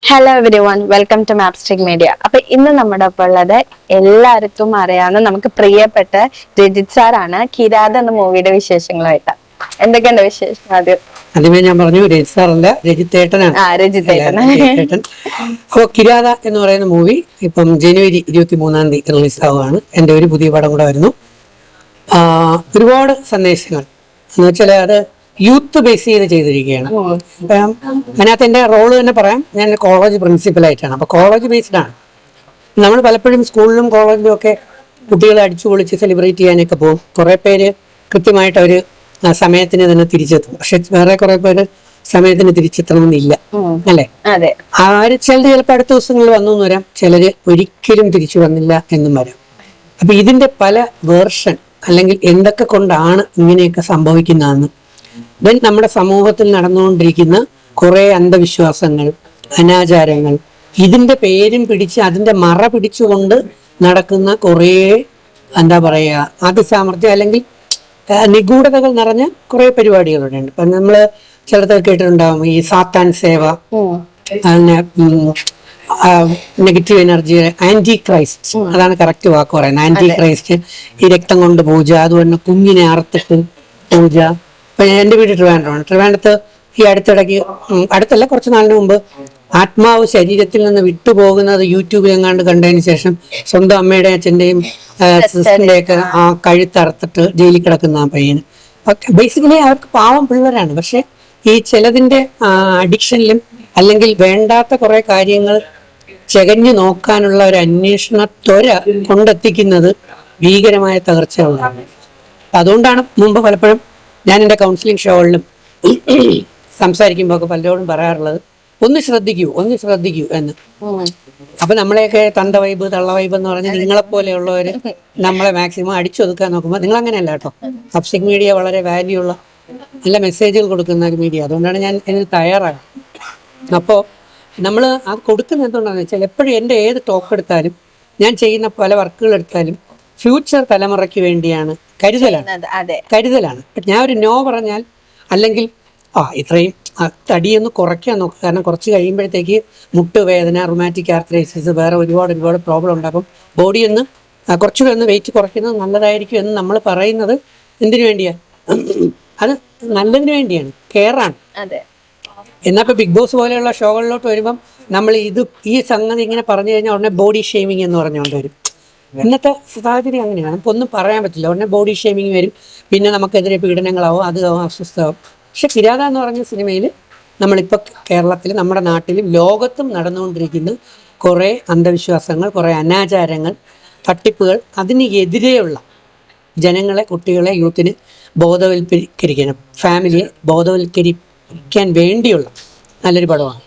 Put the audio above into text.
Hello everyone, welcome to Mapstick media. അപ്പൊ ഇന്ന് നമ്മുടെ ഒപ്പം ഉള്ളത് എല്ലാവർക്കും അറിയാവുന്ന നമുക്ക് പ്രിയപ്പെട്ട രജിത് സാറാണ്. കിരാത എന്ന മൂവിയുടെ വിശേഷങ്ങളായിട്ട് എന്തൊക്കെയുണ്ട് വിശേഷം? ആദ്യമേ ഞാൻ പറഞ്ഞു രജിത് സാറല്ല, രജിത്തേട്ടനാണ്. രജിത്തേട്ടൻ. അപ്പോൾ കിരാത എന്ന് പറയുന്ന മൂവി ഇപ്പം ജനുവരി 23 റിലീസ് ആവുകയാണ്. എൻ്റെ ഒരു പുതിയ പടം കൂടെ വരുന്നു. ഒരുപാട് സന്ദേശങ്ങൾ എന്ന് വെച്ചാൽ അത് യൂത്ത് ബേസ് ചെയ്തിരിക്കുകയാണ്. അപ്പം അതിനകത്ത് എൻ്റെ റോള് തന്നെ പറയാം, ഞാൻ കോളേജ് പ്രിൻസിപ്പലായിട്ടാണ്. അപ്പോൾ കോളേജ് ബേസ്ഡ് ആണ്. നമ്മൾ പലപ്പോഴും സ്കൂളിലും കോളേജിലും ഒക്കെ കുട്ടികളെ അടിച്ചു പൊളിച്ച് സെലിബ്രേറ്റ് ചെയ്യാനൊക്കെ പോകും. കുറേ പേര് കൃത്യമായിട്ട് അവർ സമയത്തിന് തന്നെ തിരിച്ചെത്തും. പക്ഷെ വേറെ കുറെ പേര് സമയത്തിന് തിരിച്ചെത്തണമെന്നില്ല, അല്ലേ? ചിലര് ചിലപ്പോൾ അടുത്ത ദിവസങ്ങളിൽ വന്നു എന്ന് വരാം, ചിലര് ഒരിക്കലും തിരിച്ചു വന്നില്ല എന്നും വരാം. അപ്പൊ ഇതിന്റെ പല വേർഷൻ അല്ലെങ്കിൽ എന്തൊക്കെ കൊണ്ടാണ് ഇങ്ങനെയൊക്കെ സംഭവിക്കുന്നതെന്ന്, ദെൻ നമ്മുടെ സമൂഹത്തിൽ നടന്നുകൊണ്ടിരിക്കുന്ന കുറെ അന്ധവിശ്വാസങ്ങൾ, അനാചാരങ്ങൾ, ഇതിന്റെ പേരും പിടിച്ച് അതിന്റെ മറ പിടിച്ചുകൊണ്ട് നടക്കുന്ന കുറേ എന്താ പറയുക അതിസാമർഥ്യം അല്ലെങ്കിൽ നിഗൂഢതകൾ നിറഞ്ഞ കുറെ പരിപാടികളുണ്ട്. ഇപ്പൊ നമ്മള് ചിലതൊക്കെ കേട്ടിട്ടുണ്ടാവും, ഈ സാത്താൻ സേവ, അതിനെ നെഗറ്റീവ് എനർജി, ആന്റി ക്രൈസ്റ്റ്, അതാണ് കറക്റ്റ് വാക്ക് പറയുന്നത്. ആന്റി ക്രൈസ്റ്റ്, ഈ രക്തം കൊണ്ട് പൂജ, അതുപോലെ കുഞ്ഞിനെ അറുത്തിട്ട് പൂജ. ഇപ്പൊ എന്റെ വീട് ട്രിവാൻഡ്രത്ത് ഈ അടുത്തല്ല കുറച്ച് നാളിന് മുമ്പ് ആത്മാവ് ശരീരത്തിൽ നിന്ന് വിട്ടുപോകുന്നത് യൂട്യൂബിൽ എങ്ങാണ്ട് കണ്ടതിന് ശേഷം സ്വന്തം അമ്മയുടെ അച്ഛൻ്റെയും സിസ്റ്ററിൻ്റെയൊക്കെ ആ കഴുത്തറുത്തിട്ട് ജയിലിൽ കിടക്കുന്ന ആ പയ്യന്. ബേസിക്കലി അവർക്ക് പാവം പിള്ളേരാണ്. പക്ഷെ ഈ ചിലതിൻ്റെ അഡിക്ഷനിലും അല്ലെങ്കിൽ വേണ്ടാത്ത കുറെ കാര്യങ്ങൾ ചകഞ്ഞു നോക്കാനുള്ള ഒരു അന്വേഷണ ത്വര കൊണ്ടെത്തിക്കുന്നത് ഭീകരമായ തകർച്ചകളാണ്. അതുകൊണ്ടാണ് മുമ്പ് പലപ്പോഴും ഞാൻ എൻ്റെ കൗൺസിലിംഗ് ഷോകളിലും സംസാരിക്കുമ്പോൾ ഒക്കെ പലരോടും പറയാറുള്ളത്, ഒന്ന് ശ്രദ്ധിക്കൂ എന്ന്. അപ്പൊ നമ്മളെയൊക്കെ തണ്ട വൈബ് തള്ള വൈബ് എന്ന് പറഞ്ഞാൽ നിങ്ങളെപ്പോലെയുള്ളവര് നമ്മളെ മാക്സിമം അടിച്ചൊതുക്കാൻ നോക്കുമ്പോൾ നിങ്ങൾ അങ്ങനെയല്ല കേട്ടോ. മാപ്സ്റ്റിക് മീഡിയ വളരെ വാല്യൂ ഉള്ള നല്ല മെസ്സേജുകൾ കൊടുക്കുന്ന ഒരു മീഡിയ. അതുകൊണ്ടാണ് ഞാൻ ഇതിന് തയ്യാറാണ്. അപ്പോൾ നമ്മൾ അത് കൊടുക്കുന്നത് എന്തുകൊണ്ടാണെന്ന് വെച്ചാൽ എപ്പോഴും എൻ്റെ ഏത് ടോക്ക് എടുത്താലും ഞാൻ ചെയ്യുന്ന പല വർക്കുകൾ എടുത്താലും ഫ്യൂച്ചർ തലമുറയ്ക്ക് വേണ്ടിയാണ്, കരുതലാണ്. ഞാൻ ഒരു നോ പറഞ്ഞാൽ അല്ലെങ്കിൽ ഇത്രയും തടിയൊന്ന് കുറയ്ക്കാൻ നോക്കുക. കാരണം കുറച്ച് കഴിയുമ്പോഴത്തേക്ക് മുട്ടുവേദന, റുമാറ്റിക് ആർത്രൈറ്റിസ്, വേറെ ഒരുപാട് പ്രോബ്ലം ഉണ്ടാകും. ബോഡി ഒന്ന് കുറച്ചുകൂടെ ഒന്ന് വെയിറ്റ് കുറയ്ക്കുന്നത് നല്ലതായിരിക്കും എന്ന് നമ്മൾ പറയുന്നത് എന്തിനു വേണ്ടിയാണ്? അത് നല്ലതിന് വേണ്ടിയാണ്, കെയറാണ്. എന്നാൽ ഇപ്പോൾ ബിഗ് ബോസ് പോലെയുള്ള ഷോകളിലോട്ട് വരുമ്പം നമ്മൾ ഈ സംഗതി ഇങ്ങനെ പറഞ്ഞു കഴിഞ്ഞാൽ ഉടനെ ബോഡി ഷെയ്മിങ് എന്ന് പറഞ്ഞുകൊണ്ട് വരും. ഇന്നത്തെ സാഹചര്യം അങ്ങനെയാണ്, നമുക്കൊന്നും പറയാൻ പറ്റില്ല. ഉടനെ ബോഡി ഷെയ്മിങ് വരും, പിന്നെ നമുക്കെതിരെ പീഡനങ്ങളാവും, അതാവും, അസ്വസ്ഥമാവും. പക്ഷെ കിരാത എന്ന് പറഞ്ഞ സിനിമയിൽ നമ്മളിപ്പോൾ കേരളത്തിൽ, നമ്മുടെ നാട്ടിലും ലോകത്തും നടന്നുകൊണ്ടിരിക്കുന്ന കുറേ അന്ധവിശ്വാസങ്ങൾ, കുറേ അനാചാരങ്ങൾ, തട്ടിപ്പുകൾ, അതിനെതിരെയുള്ള ജനങ്ങളെ, കുട്ടികളെ, യൂത്തിനെ ബോധവൽക്കരിക്കണം, ഫാമിലിയെ ബോധവൽക്കരിക്കാൻ വേണ്ടിയുള്ള നല്ലൊരു പടമാണ്.